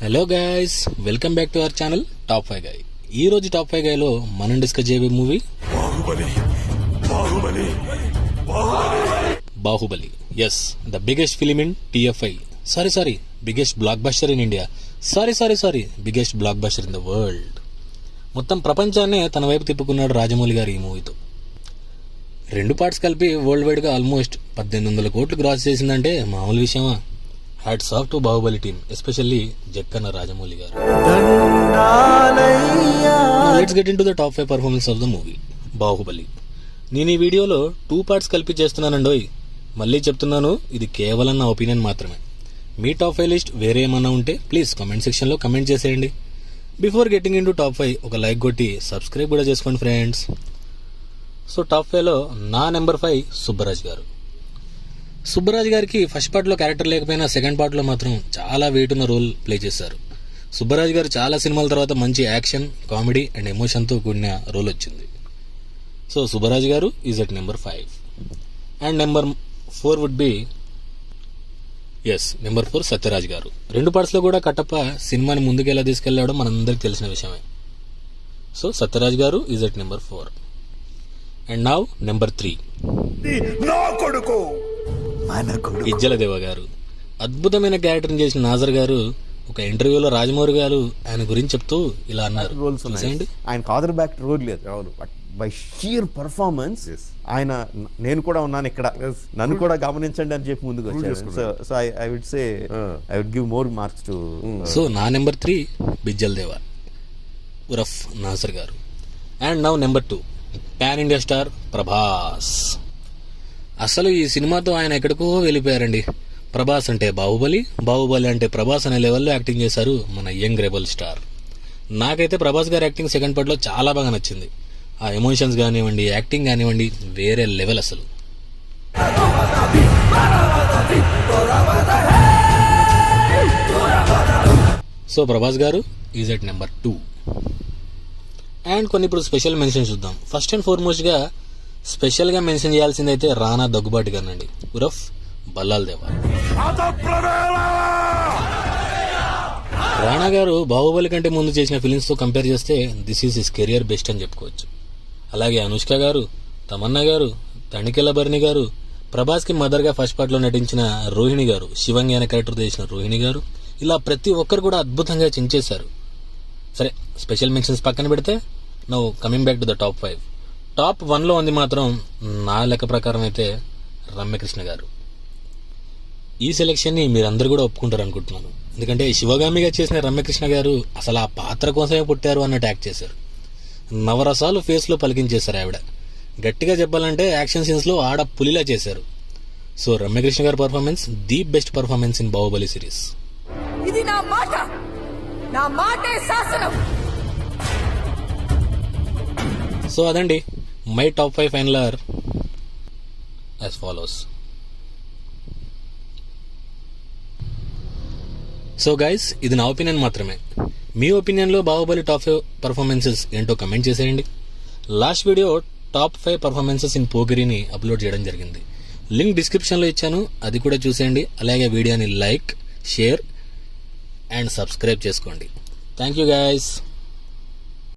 Hello guys, welcome back to our channel top 5 guy. ఈ రోజు top 5 గైలో మనం డిస్కస్ చేయబోయే movie Baahubali. Yes, the biggest film in TFI. Sorry biggest blockbuster in India. Sorry biggest blockbuster in the world. మొత్తం ప్రపంచాన్నే తన వైపు తిప్పుకున్నాడు రాజమౌళి గారు ఈ మూవీతో. 2 పార్ట్స్ కలిపి వరల్డ్ వైడ్ గా ఆల్మోస్ట్ 1800 కోట్లు క్రాస్ చేసిందంటే మామూలు విషయమా? Hats off to Baahubali team, especially Jakkanna Rajamouli garu. Let's get into the top 5 performance of the movie Baahubali. నేను ఈ వీడియోలో 2 పార్ట్స్ కలిపి చేస్తున్నానండోయ్. మళ్ళీ చెప్తున్నాను, ఇది కేవలం నా ఒపీనియన్ మాత్రమే. మీ టాప్ 5 లిస్ట్ వేరే ఏమన్నా ఉంటే ప్లీజ్ కామెంట్ సెక్షన్ లో కమెంట్ చేసేయండి. Before getting in to top 5 ఒక లైక్ కొట్టి సబ్స్క్రైబ్ కూడా చేసుకోండి ఫ్రెండ్స్. సో టాప్ 5 లో నా నెంబర్ 5 సుబ్బరాజ్ గారు. సుబ్బరాజ్ గారికి ఫస్ట్ పార్ట్ లో క్యారెక్టర్ లేకపోయినా సెకండ్ పార్ట్ లో మాత్రం చాలా వెయిట్ ఉన్న రోల్ ప్లే చేశారు. సుబ్బరాజ్ గారు చాలా సినిమాల తర్వాత మంచి యాక్షన్, కామెడీ అండ్ ఎమోషన్ తో కూడిన రోల్ వచ్చింది. So Subbaraj garu is at number 5. And number 4 would be number 4 Sathyaraj garu. 2 parts లో కూడా కట్టప్ప సినిమాని ముందుకు ఎలా తీసుకెళ్లాడో మనందరికి తెలిసిన విషయమే. సో సత్యరాజ్ గారు is at number 4. And now number 3 ఇజ్జల దేవ గారు. అద్భుతమైన క్యారెక్టర్ చేసిన నాజర్ గారు ఒక ఇంటర్వ్యూలో రాజమౌళి గారు ఆయన గురించి చెప్తూ ఇలా అన్నారు. ఆయన కాదర్ బ్యాక్ రోల్ లేదు, బై షీర్ పర్ఫార్మెన్స్ ఆయన నేను కూడా ఉన్నాను ఇక్కడ, నన్ను కూడా గమనించండి అని చెప్పి ముందుకు వచ్చారు. So I would say I would give more marks to. So నా నెంబర్ 3 బిజ్జల్ దేవ ఉరఫ్ Nassar garu. And now number 2 pan India star Prabhas. అసలు ఈ సినిమాతో ఆయన ఎక్కడికో వెళ్ళిపోయారండి. ప్రభాస్ అంటే బాహుబలి, బాహుబలి అంటే ప్రభాస్ అనే లెవెల్లో యాక్టింగ్ చేశారు మన యంగ్ రెబల్ స్టార్. నాకైతే ప్రభాస్ గారి యాక్టింగ్ సెకండ్ పార్ట్ లో చాలా బాగా నచ్చింది. ఆ ఎమోషన్స్ కానివ్వండి, యాక్టింగ్ కానివ్వండి, వేరే లెవెల్ అసలు. సో ప్రభాస్ గారు ఈజ్ అట్ నెంబర్ 2. అండ్ కొన్ని ఇప్పుడు స్పెషల్ మెన్షన్ చూద్దాం. ఫస్ట్ అండ్ ఫార్మోస్ట్ గా స్పెషల్ గా మెన్షన్ చేయాల్సిందైతే రానా దగ్గుబాటి గారండి ఉరఫ్ బల్లాల్ దేవ. రానా గారు బాహుబలి కంటే ముందు చేసిన ఫిలిమ్స్ తో కంపేర్ చేస్తే this is his career best అని చెప్పుకోవచ్చు. అలాగే అనుష్క గారు, తమన్నా గారు, తణికెళ్ళ భరణి గారు, ప్రభాస్ కి మదర్ గా ఫస్ట్ పార్ట్ లో నటించిన రోహిణి గారు, శివంగి అనే క్యారెక్టర్ చేసిన రోహిణి గారు, ఇలా ప్రతి ఒక్కరు కూడా అద్భుతంగా చించేశారు. సరే, స్పెషల్ మెన్షన్స్ పక్కన పెడితే now coming back to the top 5. Top 1 లో ఉంది మాత్రం నా లెక్క ప్రకారం అయితే రమ్యకృష్ణ గారు. ఈ సెలెక్షన్ ని మీరందరూ కూడా ఒప్పుకుంటారు అనుకుంటున్నాను. ఎందుకంటే శివగామిగా చేసిన రమ్యకృష్ణ గారు అసలు ఆ పాత్ర కోసమే పుట్టారు అన్నట్టు యాక్ట్ చేశారు. నవరసాలు ఫేస్ లో పలికించేశారు ఆవిడ. గట్టిగా చెప్పాలంటే యాక్షన్ సీన్స్ లో ఆడ పులిలా చేశారు. సో రమ్యకృష్ణ గారి performance the best performance in Baahubali series. ఇది నా మాట, నా మాటే శాసనం. సో అదండి మై టాప్ 5 ఫైనలర్ యాజ్ ఫాలోస్. సో గైస్, ఇది నా ఒపీనియన్ మాత్రమే. మీ ఒపీనియన్ లో బాహుబలి టాప్ 5 పర్ఫార్మెన్సెస్ ఏంటో కమెంట్ చేసేయండి. Last video top 5 performances in పోకిరిని అప్లోడ్ చేయడం జరిగింది. లింక్ డిస్క్రిప్షన్ లో ఇచ్చాను, అది కూడా చూసేయండి. అలాగే వీడియోని లైక్, షేర్ అండ్ సబ్స్క్రైబ్ చేసుకోండి. Thank you guys.